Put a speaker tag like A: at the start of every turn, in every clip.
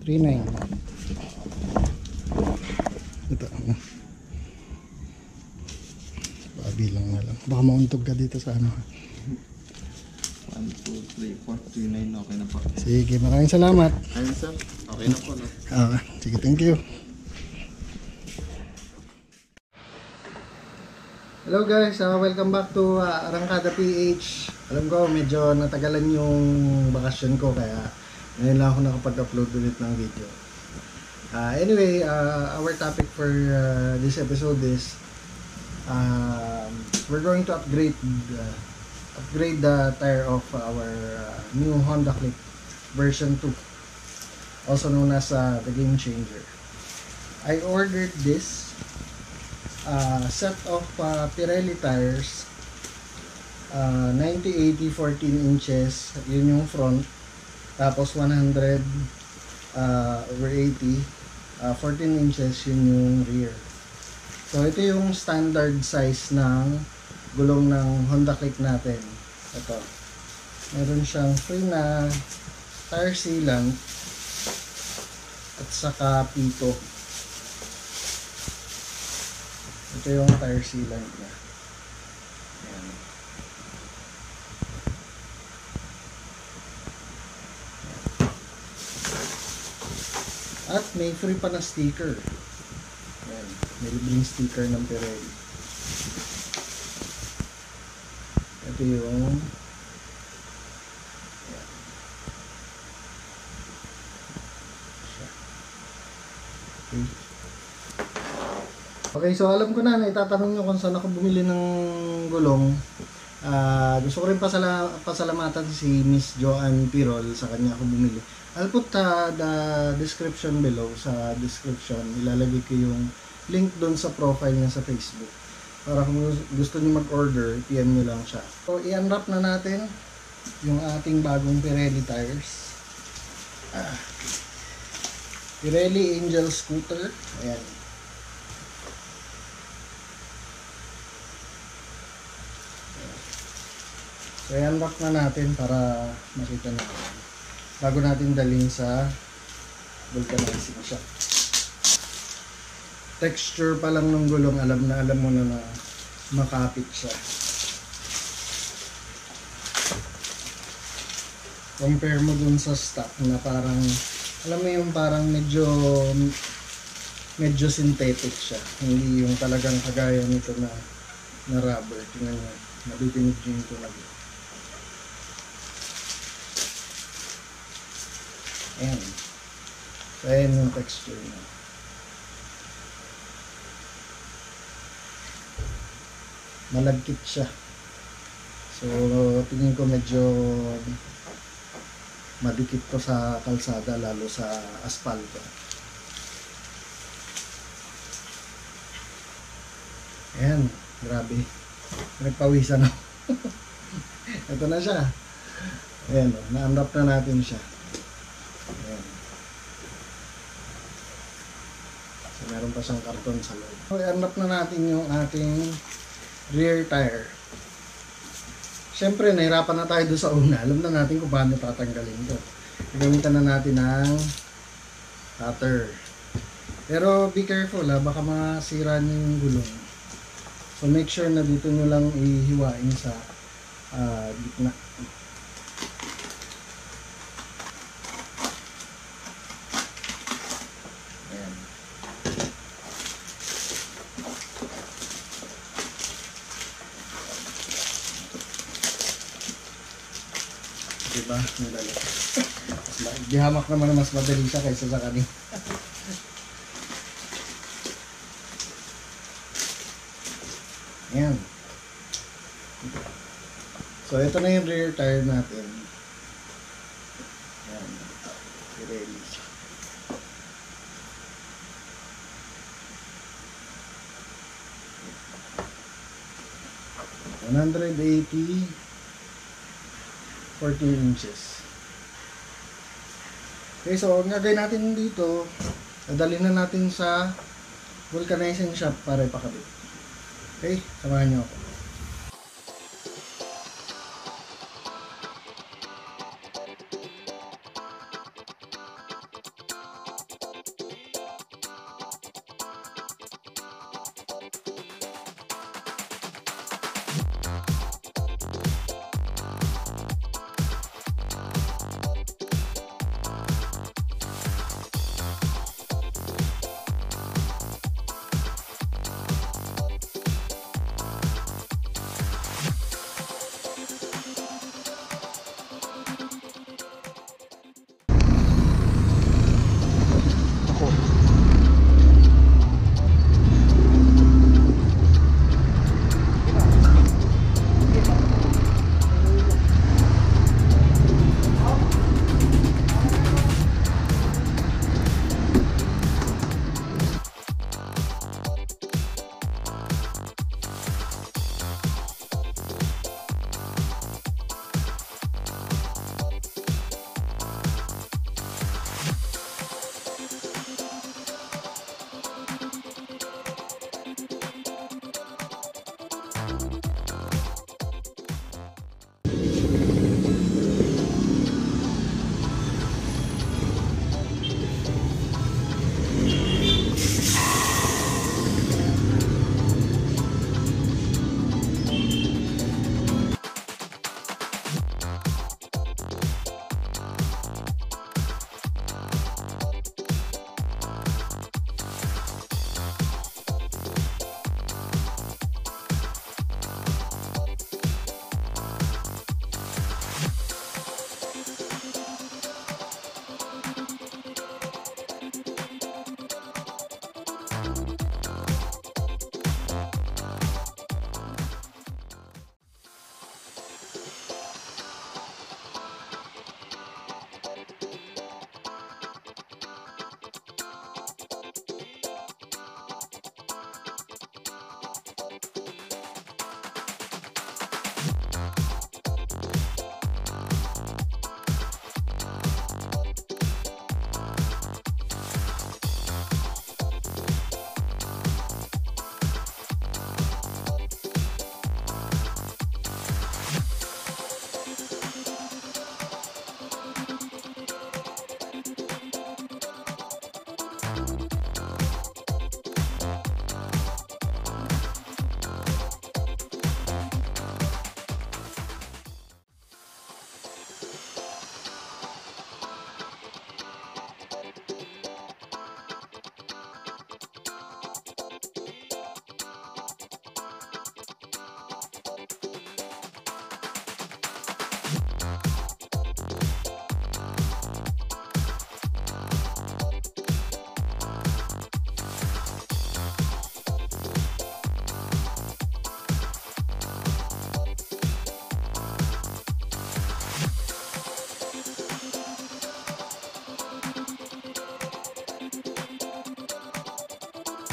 A: 39. Ito. Pabilang na lang. Baka mauntog ka dito sa ano.
B: 1, 2, 3, 4, 39. Okay na po.
A: Sige, maraming salamat.
B: Ayun sir. Okay na po no?
A: Sige, thank you. Hello guys, welcome back to Arangkada PH. Alam ko medyo natagalan yung bakasyon ko kaya ngayon lang ako nakapag-upload ulit ng video. Anyway, our topic for this episode is we're going to upgrade the tire of our new Honda Click version 2, also known as the Game Changer. I ordered this set of Pirelli tires, 90-80 14 inches, yun yung front, tapos 100 over 80 14 inches yun yung rear. So ito yung standard size ng gulong ng Honda Click natin. Ito, meron siyang free na tire sealant at saka pito. Ito yung tire sealant niya. Ayan. At may free pa na sticker. Ayan. May libreng sticker ng Pirelli. Ito yung ayan. Okay, so alam ko na, itatanong nyo kung saan ako bumili ng gulong. Gusto ko rin pasalamatan si Miss Joanne Pirol, sa kanya ako bumili. I'll put the description below, sa description. Ilalagay ko yung link doon sa profile niya sa Facebook. Para kung gusto niyo mag-order, PM nyo lang siya. So, i-unwrap na natin yung ating bagong Pirelli tires. Pirelli Angel Scooter. Ayan. So, i-unlock na natin para makita natin. Bago natin dalhin sa vulcanizing shop. Texture pa lang ng gulong, alam mo na makapit siya. Compare mo dun sa stock na parang, alam mo yung parang medyo synthetic siya. Hindi yung talagang kagaya nito na rubber. Tingnan nyo, nabibinig yung tunog. Ayan. So, ayan yung texture niya. Malagkit siya. So, tingin ko medyo madikit to sa kalsada, lalo sa asfalto. Ayan. Grabe. Nagpawisan ako. Ito na siya. Ayan. Na-unwrap na natin siya. Ayan. So, meron pa siyang karton sa loob. So, i-unwrap na natin yung ating rear tire. Siyempre, nahirapan na tayo doon sa una. Alam na natin kung paano tatanggalin ito. Gagamitan na natin ng cutter. Pero be careful baka masira niyo yung gulong. So make sure na dito nyo lang ihiwain sa gitna. Diba? Madali. Dihamak naman na mas madali siya kaysa sa kanin. Ayan. So, ito na yung rear tire natin. Ayan. Pirelli. 180 14 inches. Okay, so ang gagawin natin dito, dadalhin na natin sa vulcanizing shop para ipakabit. Okay, samahan nyo ako.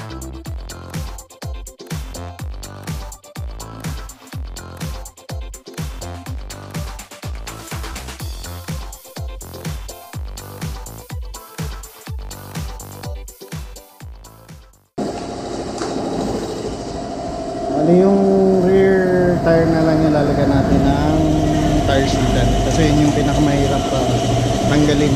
A: Ano yung rear tire na lang yung lalagyan natin ng tire sealant kasi yun yung pinakamahirap tanggalin.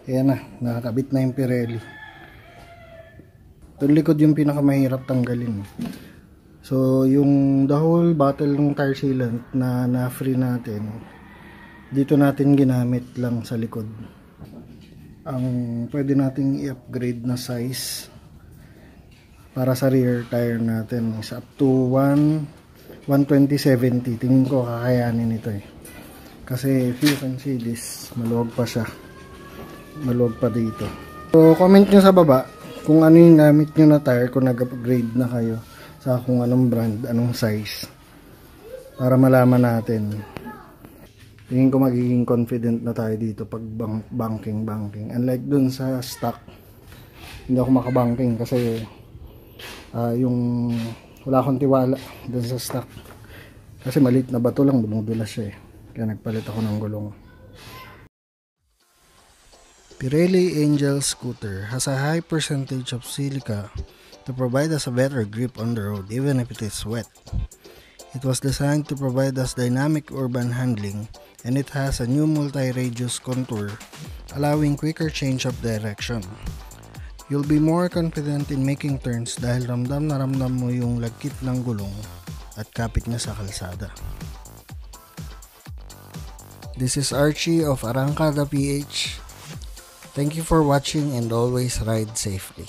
A: Ayan na, nakakabit na yung Pirelli. Itong likod yung pinakamahirap tanggalin. So, yung the whole bottle ng tire sealant na free natin, dito natin ginamit lang sa likod. Ang pwede nating i-upgrade na size para sa rear tire natin is up to 120/70. Tingin ko kakayanin ito eh. Kasi if you can see this, maluwag pa siya. Maluwag pa dito. So, comment nyo sa baba kung ano yung gamit nyo na tire, kung nag-upgrade na kayo sa kung anong brand, anong size, para malaman natin. Tingin ko magiging confident na tayo dito pag banking. Unlike dun sa stock, hindi ako makabanking kasi yung wala akong tiwala dun sa stock. Kasi maliit na bato lang, dumudulas siya eh. Kaya nagpalit ako ng gulong. Pirelli Angel Scooter has a high percentage of silica to provide us a better grip on the road even if it is wet. It was designed to provide us dynamic urban handling, and it has a new multi-radius contour allowing quicker change of direction. You'll be more confident in making turns dahil ramdam na ramdam mo yung lagkit ng gulong at kapit niya sa kalsada. This is Archie of Arrancada PH. Thank you for watching and always ride safely.